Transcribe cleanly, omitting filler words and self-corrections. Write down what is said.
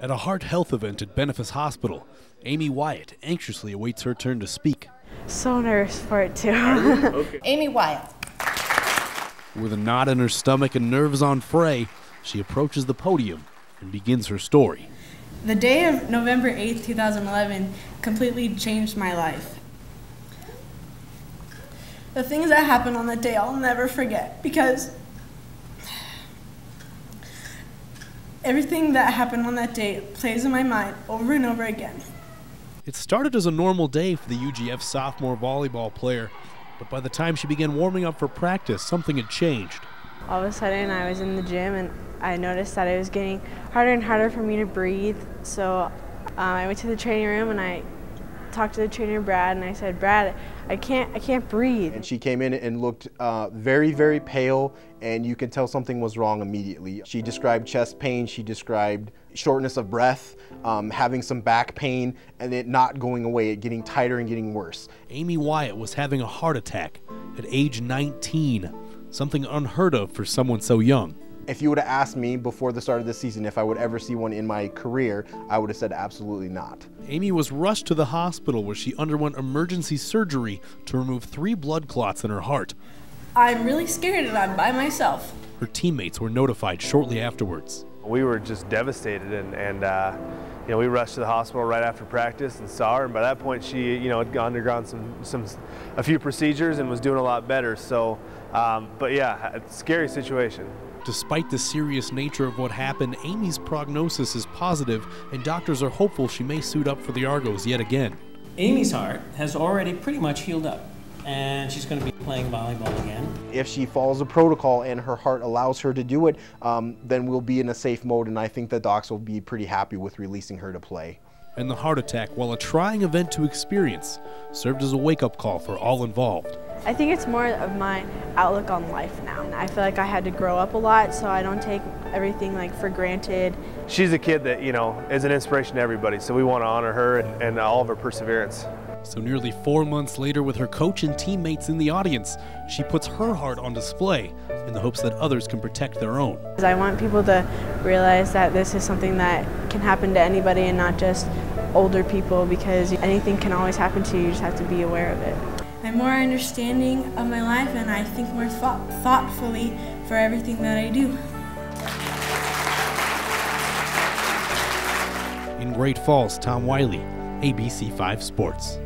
At a heart health event at Benefice Hospital, Amy Wyatt anxiously awaits her turn to speak. So nervous for it too. Okay. Amy Wyatt. With a knot in her stomach and nerves on fray, she approaches the podium and begins her story. The day of November 8th, 2011 completely changed my life. The things that happened on that day I'll never forget, because everything that happened on that day plays in my mind over and over again. It started as a normal day for the UGF sophomore volleyball player, but by the time she began warming up for practice, something had changed. All of a sudden I was in the gym and I noticed that it was getting harder and harder for me to breathe. So I went to the training room and I talked to the trainer, Brad, and I said, Brad, I can't breathe. And she came in and looked very, very pale, and you can tell something was wrong immediately. She described chest pain, she described shortness of breath, having some back pain, and it not going away, it getting tighter and getting worse. Amy Wyatt was having a heart attack at age 19, something unheard of for someone so young. If you would have asked me before the start of the season if I would ever see one in my career, I would have said absolutely not. Amy was rushed to the hospital where she underwent emergency surgery to remove 3 blood clots in her heart. I'm really scared and I'm by myself. Her teammates were notified shortly afterwards. We were just devastated, and we rushed to the hospital right after practice and saw her. And by that point, she had undergone a few procedures and was doing a lot better. So, but yeah, it's a scary situation. Despite the serious nature of what happened, Amy's prognosis is positive, and doctors are hopeful she may suit up for the Argos yet again. Amy's heart has already pretty much healed up, and she's going to be playing volleyball again. If she follows the protocol and her heart allows her to do it, then we'll be in a safe mode, and I think the docs will be pretty happy with releasing her to play. And the heart attack, while a trying event to experience, served as a wake-up call for all involved. I think it's more of my outlook on life now. I feel like I had to grow up a lot, so I don't take everything for granted. She's a kid that, is an inspiration to everybody, so we want to honor her and all of her perseverance. So nearly 4 months later, with her coach and teammates in the audience, she puts her heart on display in the hopes that others can protect their own. I want people to realize that this is something that can happen to anybody and not just older people, because anything can always happen to you, you just have to be aware of it. I'm more understanding of my life and I think more thoughtfully for everything that I do. In Great Falls, Tom Wylie, ABC 5 Sports.